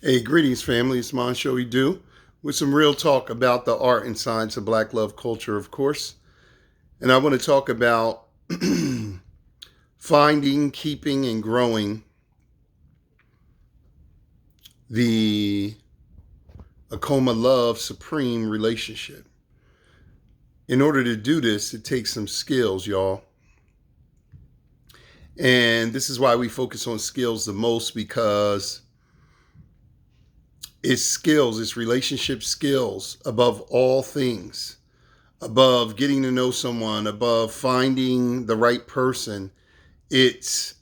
Hey, greetings, family. It's Montsho with some real talk about the art and science of Black love culture, of course. And I want to talk about finding, keeping, and growing the Akoma Love Supreme relationship. In order to do this, it takes some skills, y'all. And this is why we focus on skills the most, because it's skills, it's relationship skills above all things, above getting to know someone, above finding the right person. It's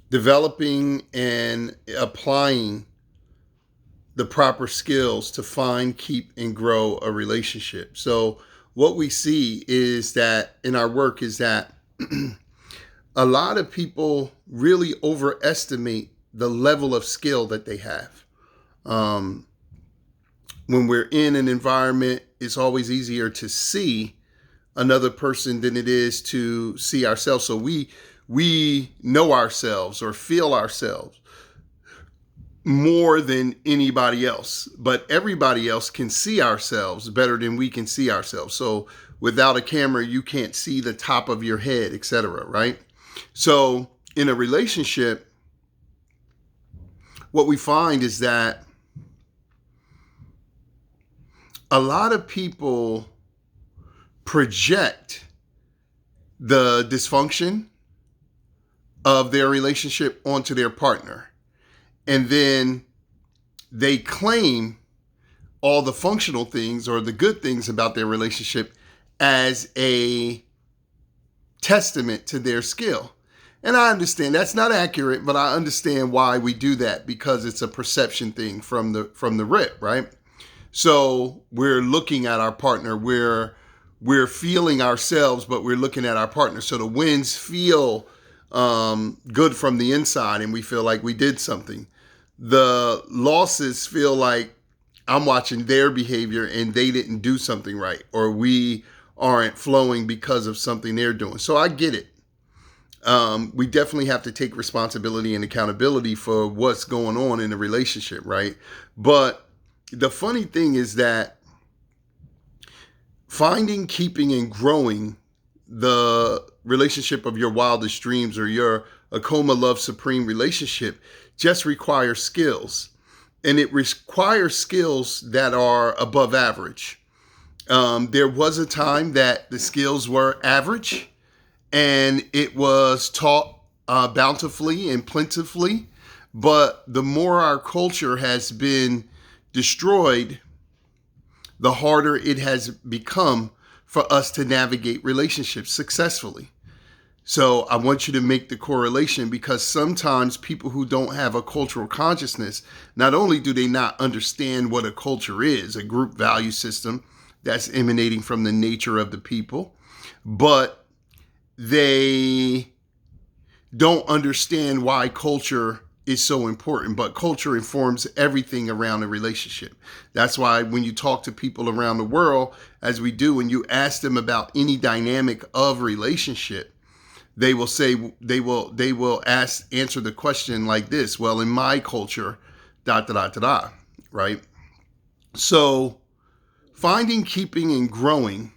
developing and applying the proper skills to find, keep, and grow a relationship. So what we see is that in our work is that a lot of people really overestimate the level of skill that they have. When we're in an environment, it's always easier to see another person than it is to see ourselves. So we know ourselves or feel ourselves more than anybody else, but everybody else can see ourselves better than we can see ourselves. So without a camera, you can't see the top of your head, etc., right? So in a relationship, what we find is that a lot of people project the dysfunction of their relationship onto their partner. And then they claim all the functional things or the good things about their relationship as a testament to their skill. And I understand that's not accurate, but I understand why we do that, because it's a perception thing from the rip, right? So we're looking at our partner, we're feeling ourselves, but we're looking at our partner. So the wins feel good from the inside, and we feel like we did something. The losses feel like I'm watching their behavior and they didn't do something right, or we aren't flowing because of something they're doing. So I get it. We definitely have to take responsibility and accountability for what's going on in the relationship, right? But the funny thing is that finding, keeping, and growing the relationship of your wildest dreams or your Akoma Love Supreme relationship just requires skills. And it requires skills that are above average. There was a time that the skills were average, and it was taught bountifully and plentifully. But the more our culture has been destroyed, the harder it has become for us to navigate relationships successfully. So I want you to make the correlation, because sometimes people who don't have a cultural consciousness, not only do they not understand what a culture is, a group value system that's emanating from the nature of the people, but they don't understand why culture is so important. But culture informs everything around a relationship. That's why when you talk to people around the world, as we do, and you ask them about any dynamic of relationship, they will say, they will answer the question like this: well, in my culture, ... right? So finding, keeping, and growing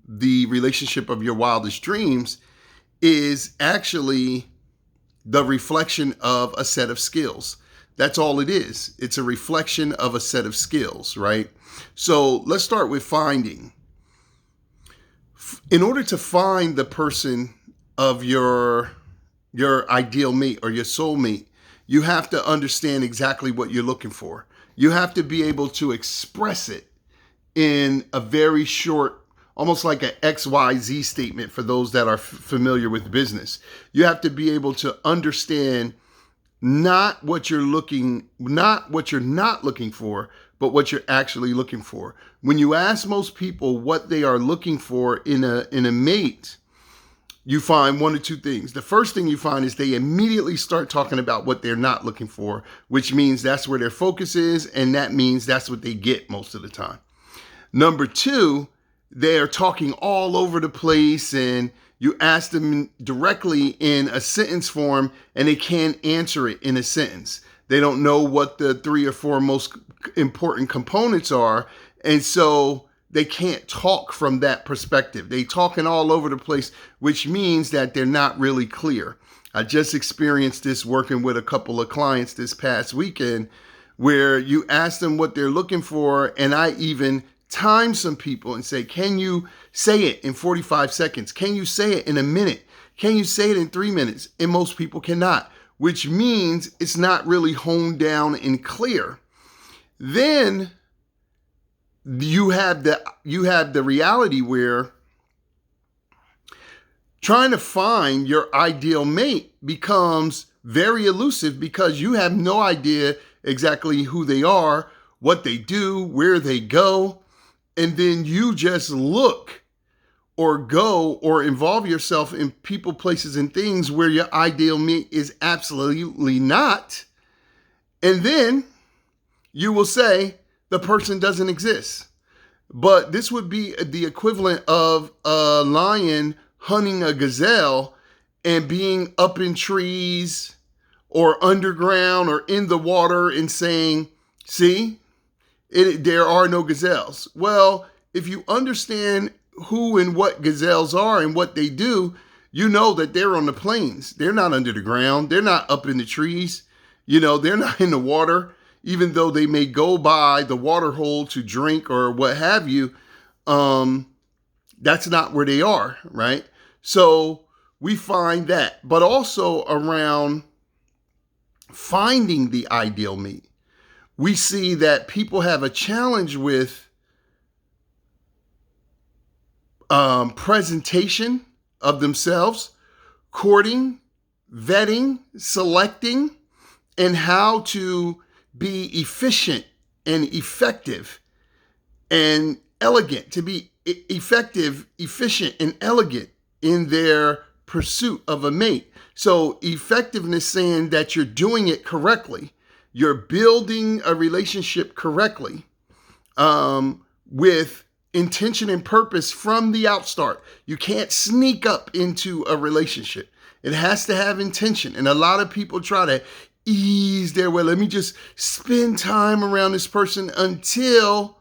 the relationship of your wildest dreams is actually the reflection of a set of skills. That's all it is. It's a reflection of a set of skills, right? So let's start with finding. In order to find the person of your ideal mate or your soulmate, you have to understand exactly what you're looking for. You have to be able to express it in a very short, almost like an XYZ statement for those that are familiar with business. You have to be able to understand not what you're not looking for, but what you're actually looking for. When you ask most people what they are looking for in a mate, you find one or two things. The first thing you find is they immediately start talking about what they're not looking for, which means that's where their focus is, and that means that's what they get most of the time. Number two, they're talking all over the place, and you ask them directly in a sentence form, and they can't answer it in a sentence. They don't know what the 3 or 4 most important components are. And so they can't talk from that perspective. They talking all over the place, which means that they're not really clear. I just experienced this working with a couple of clients this past weekend, where you ask them what they're looking for, and I even time some people and say, can you say it in 45 seconds? Can you say it in a minute? Can you say it in 3 minutes? And most people cannot, which means it's not really honed down and clear. Then you have the reality where trying to find your ideal mate becomes very elusive, because you have no idea exactly who they are, what they do, where they go. And then you just look or go or involve yourself in people, places, and things where your ideal mate is absolutely not. And then you will say the person doesn't exist. But this would be the equivalent of a lion hunting a gazelle and being up in trees or underground or in the water and saying, see, there are no gazelles. Well, if you understand who and what gazelles are and what they do, you know that they're on the plains. They're not under the ground. They're not up in the trees. They're not in the water, even though they may go by the water hole to drink or what have you. That's not where they are, right? So we find that, but also around finding the ideal mate, we see that people have a challenge with presentation of themselves, courting, vetting, selecting, and how to be efficient and effective and elegant, to be effective, efficient, and elegant in their pursuit of a mate. So effectiveness saying that you're doing it correctly. You're building a relationship correctly, with intention and purpose from the outstart. You can't sneak up into a relationship. It has to have intention. And a lot of people try to ease their way. Let me just spend time around this person until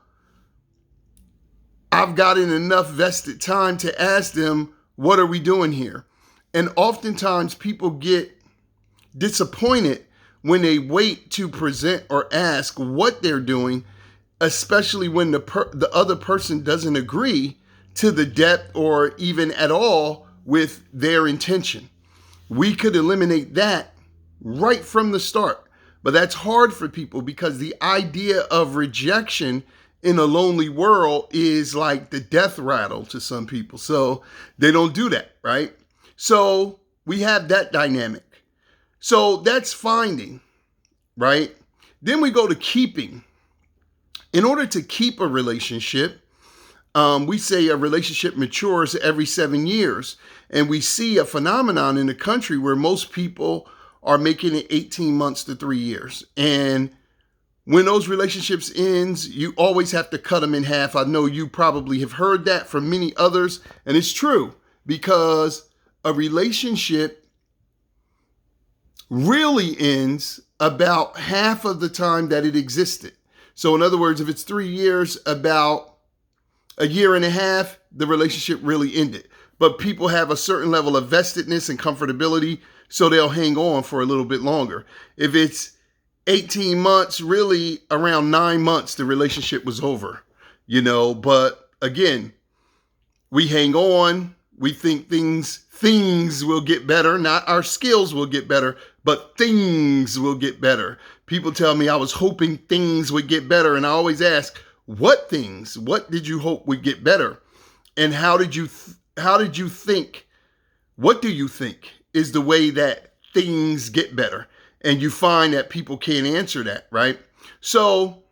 I've gotten enough vested time to ask them, what are we doing here? And oftentimes people get disappointed when they wait to present or ask what they're doing, especially when the other person doesn't agree to the depth or even at all with their intention. We could eliminate that right from the start, but that's hard for people because the idea of rejection in a lonely world is like the death rattle to some people. So they don't do that, right? So we have that dynamic. So that's finding, right? Then we go to keeping. In order to keep a relationship, we say a relationship matures every 7 years. And we see a phenomenon in the country where most people are making it 18 months to 3 years. And when those relationships ends, you always have to cut them in half. I know you probably have heard that from many others. And it's true, because a relationship really ends about half of the time that it existed. So in other words, if it's 3 years, about a year and a half, the relationship really ended. But people have a certain level of vestedness and comfortability, so they'll hang on for a little bit longer. If it's 18 months, really around 9 months, the relationship was over, but again, we hang on. We think things will get better, not our skills will get better, but things will get better. People tell me I was hoping things would get better. And I always ask, what things? What did you hope would get better? And how did you think? What do you think is the way that things get better? And you find that people can't answer that, right? So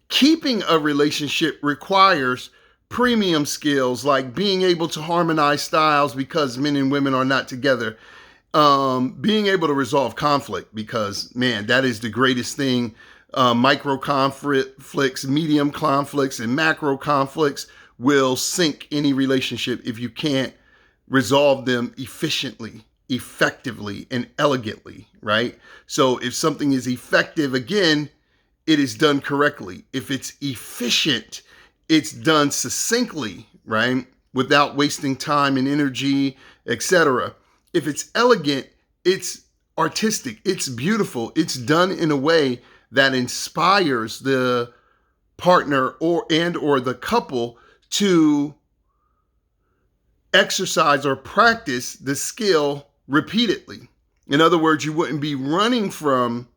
keeping a relationship requires premium skills like being able to harmonize styles because men and women are not together. Being able to resolve conflict because, man, that is the greatest thing. Micro conflicts, medium conflicts, and macro conflicts will sink any relationship if you can't resolve them efficiently, effectively and elegantly, right? So if something is effective, again, it is done correctly. If it's efficient, it's done succinctly, right? Without wasting time and energy, etc. If it's elegant, it's artistic, it's beautiful, it's done in a way that inspires the partner or the couple to exercise or practice the skill repeatedly. In other words, you wouldn't be running from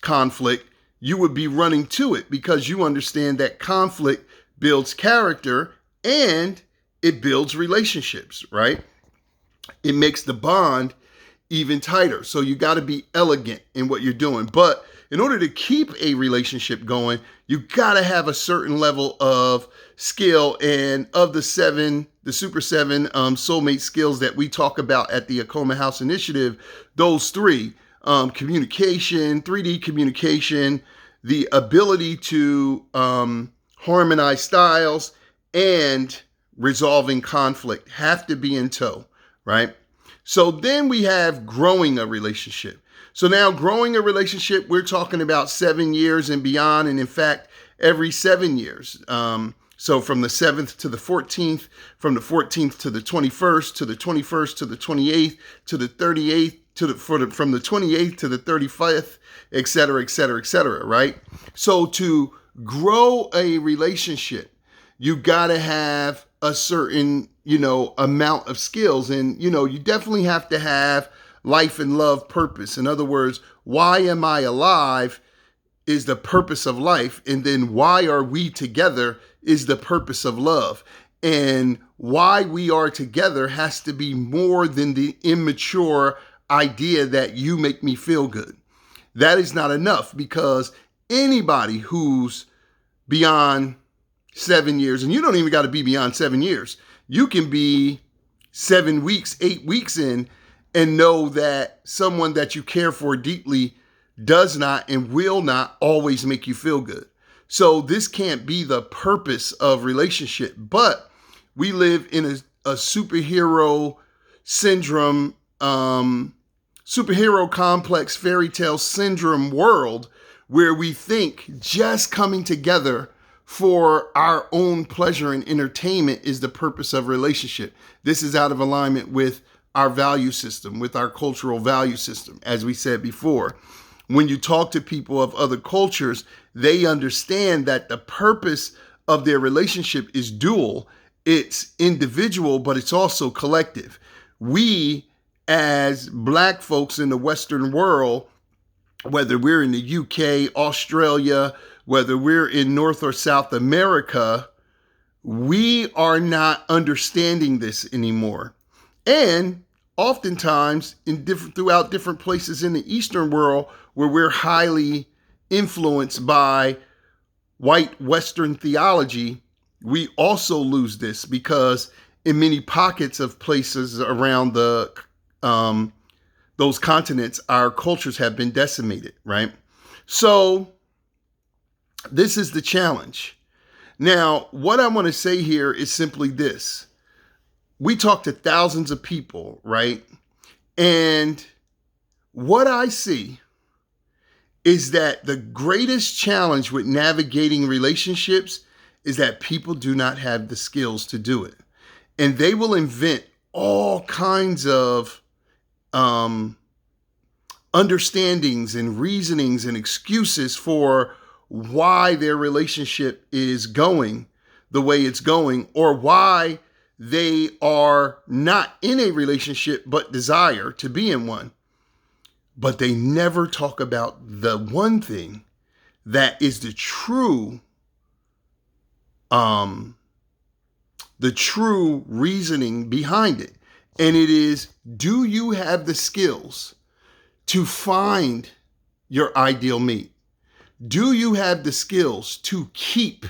conflict, you would be running to it because you understand that conflict builds character and it builds relationships, right? It makes the bond even tighter. So you got to be elegant in what you're doing. But in order to keep a relationship going, you got to have a certain level of skill. And of the super seven soulmate skills that we talk about at the Acoma House Initiative, those three, communication, 3D communication, the ability to harmonize styles, and resolving conflict have to be in tow, right? So then we have growing a relationship. So now growing a relationship, we're talking about 7 years and beyond. And in fact, every 7 years. So from the 7th to the 14th, from the 14th to the 21st, to the 21st to the 28th, to the 38th, from the 28th to the 35th, et cetera, et cetera, et cetera, right? So to grow a relationship, you got to have a certain, amount of skills. And, you definitely have to have life and love purpose. In other words, why am I alive is the purpose of life. And then why are we together is the purpose of love. And why we are together has to be more than the immature idea that you make me feel good. That is not enough, because anybody who's beyond 7 years, and you don't even got to be beyond 7 years, you can be 7 weeks, 8 weeks in and know that someone that you care for deeply does not and will not always make you feel good. So this can't be the purpose of relationship. But we live in a superhero syndrome, superhero complex fairy tale syndrome world where we think just coming together for our own pleasure and entertainment is the purpose of relationship. This is out of alignment with our value system, with our cultural value system. As we said before, when you talk to people of other cultures, they understand that the purpose of their relationship is dual. It's individual, but it's also collective. We, as Black folks in the Western world, whether we're in the UK, Australia, whether we're in North or South America, we are not understanding this anymore. And oftentimes throughout different places in the Eastern world where we're highly influenced by white Western theology, we also lose this because in many pockets of places around those continents, our cultures have been decimated, right? So this is the challenge. Now, what I want to say here is simply this. We talk to thousands of people, right? And what I see is that the greatest challenge with navigating relationships is that people do not have the skills to do it. And they will invent all kinds of understandings and reasonings and excuses for why their relationship is going the way it's going, or why they are not in a relationship but desire to be in one. But they never talk about the one thing that is the true reasoning behind it. And it is, do you have the skills to find your ideal mate? Do you have the skills to keep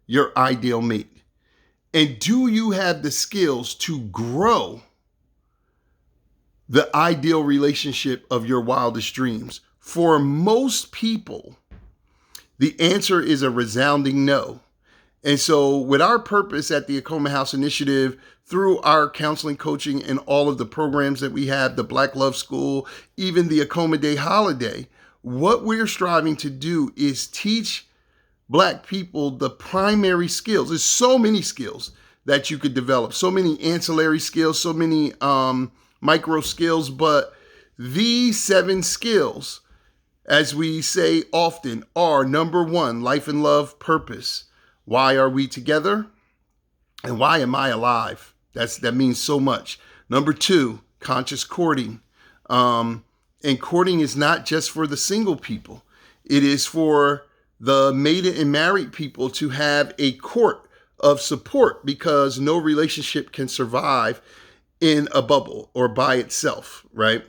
your ideal mate? And do you have the skills to grow the ideal relationship of your wildest dreams? For most people, the answer is a resounding no. And so with our purpose at the Acoma House Initiative through our counseling, coaching, and all of the programs that we have, the Black Love School, even the Acoma Day holiday, what we're striving to do is teach Black people the primary skills. There's so many skills that you could develop, so many ancillary skills, so many micro skills, but these 7 skills, as we say often, are number 1, life and love, purpose. Why are we together? And why am I alive? That means so much. Number 2, conscious courting. And courting is not just for the single people. It is for the maiden and married people to have a court of support, because no relationship can survive in a bubble or by itself, right?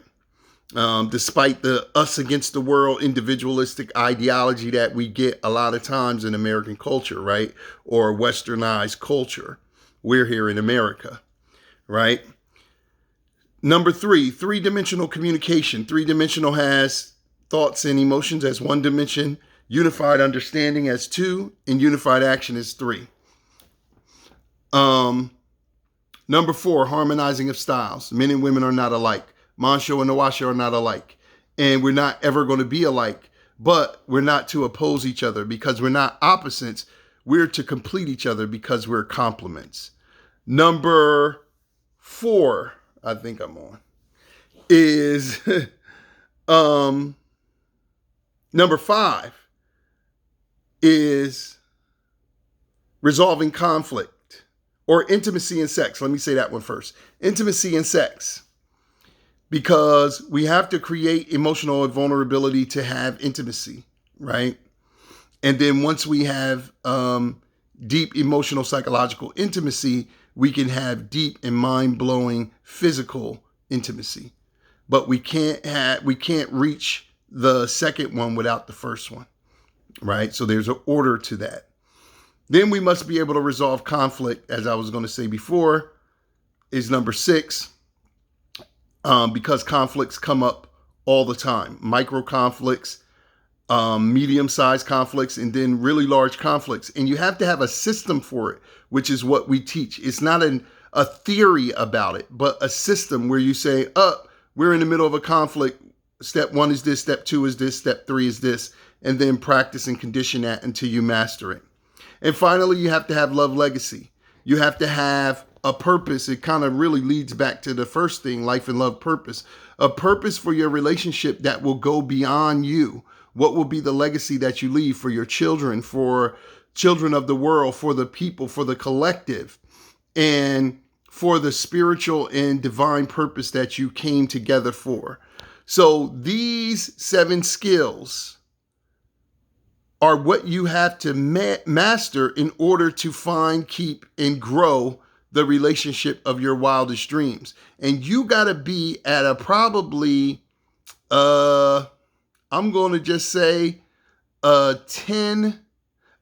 Despite the us against the world individualistic ideology that we get a lot of times in American culture, right? Or westernized culture. We're here in America, right? Number 3, 3-dimensional communication. 3-dimensional has thoughts and emotions as 1 dimension, unified understanding as 2, and unified action as 3. Number 4, harmonizing of styles. Men and women are not alike. Montsho and Nawasha are not alike. And we're not ever going to be alike. But we're not to oppose each other because we're not opposites. We're to complete each other because we're complements. Number 4, I think I'm on, is number 5 is resolving conflict or intimacy and sex. Let me say that one first. Intimacy and sex. Because we have to create emotional vulnerability to have intimacy, right? And then once we have deep emotional, psychological intimacy, we can have deep and mind-blowing physical intimacy. But we can't reach the second one without the first one, right? So there's an order to that. Then we must be able to resolve conflict, as I was going to say before, is number 6. Because conflicts come up all the time. Micro conflicts, medium-sized conflicts, and then really large conflicts. And you have to have a system for it, which is what we teach. It's not a theory about it, but a system where you say, we're in the middle of a conflict. Step 1 is this, step 2 is this, step 3 is this, and then practice and condition that until you master it. And finally, you have to have love legacy. You have to have a purpose. It kind of really leads back to the first thing, life and love purpose. A purpose for your relationship that will go beyond you. What will be the legacy that you leave for your children, for children of the world, for the people, for the collective, and for the spiritual and divine purpose that you came together for. So these 7 skills are what you have to master in order to find, keep, and grow the relationship of your wildest dreams. And you got to be at a probably, I'm going to just say a 7,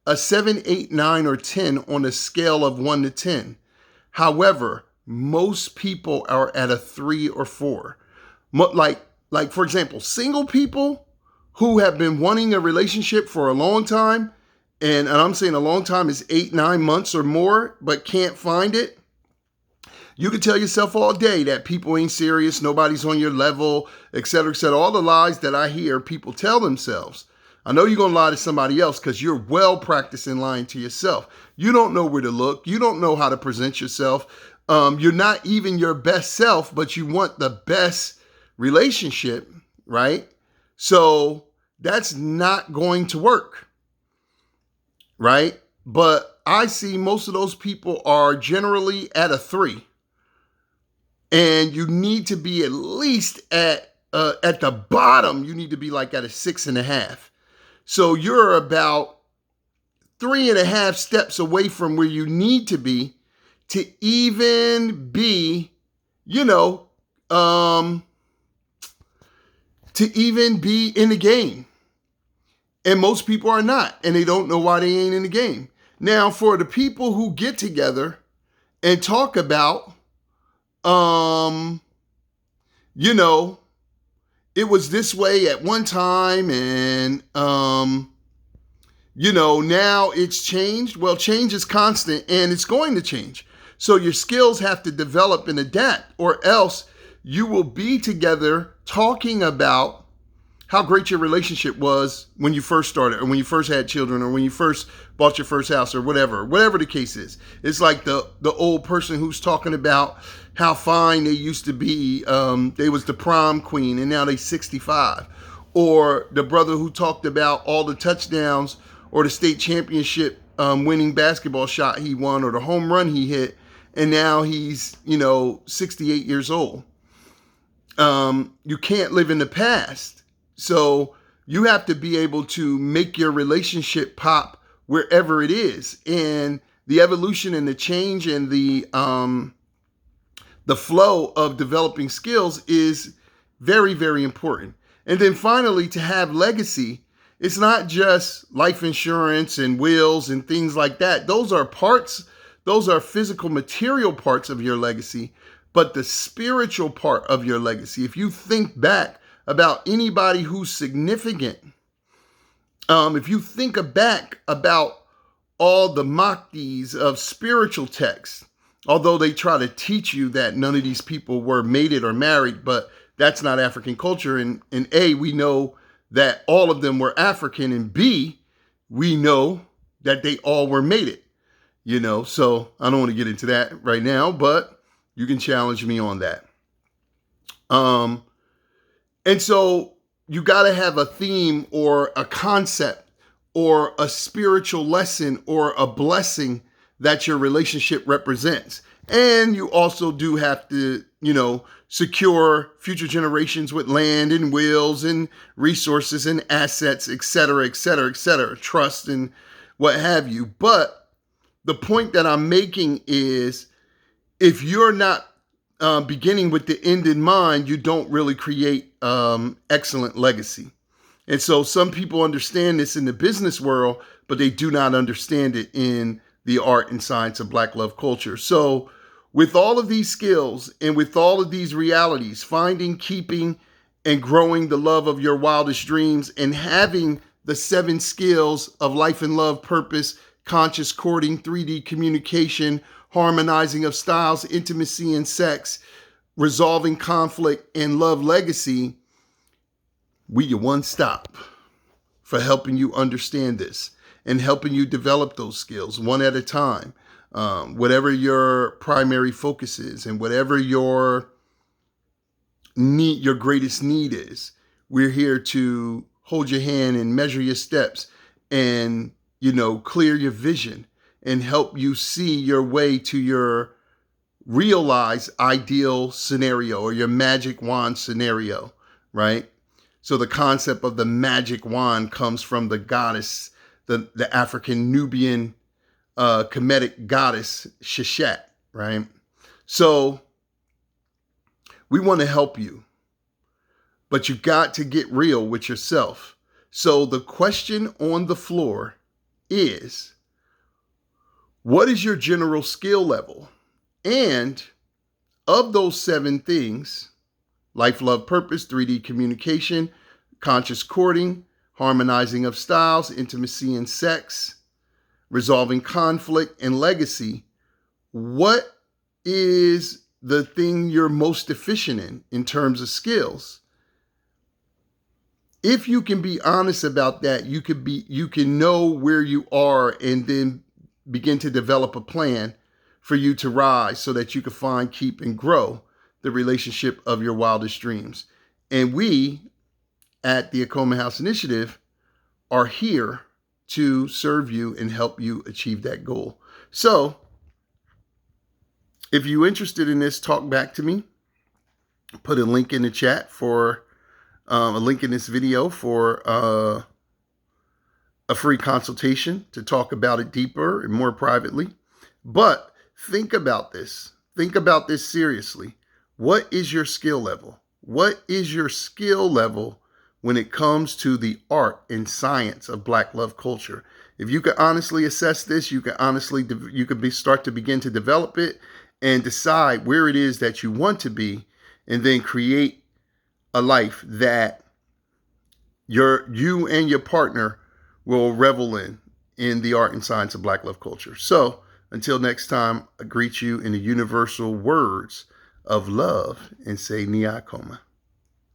8, 9, or 10 on a scale of 1 to 10. However, most people are at a 3 or 4. Like for example, single people who have been wanting a relationship for a long time, and I'm saying a long time is 8, 9 months or more, but can't find it. You can tell yourself all day that people ain't serious, nobody's on your level, et cetera, all the lies that I hear people tell themselves. I know you're going to lie to somebody else because you're well practiced in lying to yourself. You don't know where to look. You don't know how to present yourself. You're not even your best self, but you want the best relationship, right? So that's not going to work, right? But I see most of those people are generally at a 3. And you need to be at least at the bottom, you need to be like at a 6.5. So you're about 3.5 steps away from where you need to be to even be, to even be in the game. And most people are not, and they don't know why they ain't in the game. Now, for the people who get together and talk about, it was this way at one time and, now it's changed. Well, change is constant and it's going to change. So your skills have to develop and adapt, or else you will be together talking about how great your relationship was when you first started, or when you first had children, or when you first bought your first house, or whatever the case is. It's like the old person who's talking about how fine they used to be. They was the prom queen and now they 65. Or the brother who talked about all the touchdowns or the state championship winning basketball shot he won, or the home run he hit, and now he's 68 years old. You can't live in the past. So you have to be able to make your relationship pop wherever it is. And the evolution and the change and the flow of developing skills is very, very important. And then finally, to have legacy, it's not just life insurance and wills and things like that. Those are parts, those are physical, material parts of your legacy, but the spiritual part of your legacy, if you think back about anybody who's significant, if you think back about all the Mahdi's of spiritual texts, although they try to teach you that none of these people were mated or married, but that's not African culture. And A, we know that all of them were African, and B, we know that they all were mated, so I don't want to get into that right now, but you can challenge me on that. And so you got to have a theme or a concept or a spiritual lesson or a blessing that your relationship represents. And you also do have to, secure future generations with land and wills and resources and assets, et cetera, et cetera, et cetera, trust and what have you. But the point that I'm making is, if you're not beginning with the end in mind, you don't really create excellent legacy. And so some people understand this in the business world, but they do not understand it in the art and science of Black love culture. So with all of these skills and with all of these realities, finding, keeping, and growing the love of your wildest dreams, and having the 7 skills of life and love, purpose, conscious courting, 3D communication, harmonizing of styles, intimacy and sex, resolving conflict, and love legacy, we your one stop for helping you understand this and helping you develop those skills one at a time. Whatever your primary focus is and whatever your need, your greatest need is, we're here to hold your hand and measure your steps and, clear your vision and help you see your way to your realized ideal scenario or your magic wand scenario, right? So the concept of the magic wand comes from the goddess, the African Nubian Kemetic goddess Sheshat, right? So we want to help you, but you got to get real with yourself. So the question on the floor is, what is your general skill level? And of those 7 things, life, love, purpose, 3D communication, conscious courting, harmonizing of styles, intimacy and sex, resolving conflict, and legacy, what is the thing you're most deficient in terms of skills? If you can be honest about that, you can know where you are and then begin to develop a plan for you to rise so that you can find, keep, and grow the relationship of your wildest dreams. And we at the Akoma House Initiative are here to serve you and help you achieve that goal. So if you're interested in this, talk back to me. Put a link in the chat for a link in this video for a free consultation to talk about it deeper and more privately. But think about this. Think about this seriously. What is your skill level? What is your skill level when it comes to the art and science of Black love culture? If you could honestly assess this, you could start to begin to develop it and decide where it is that you want to be, and then create a life that you and your partner will revel in the art and science of Black love culture. So Until next time, I greet you in the universal words of love and say Niakoma.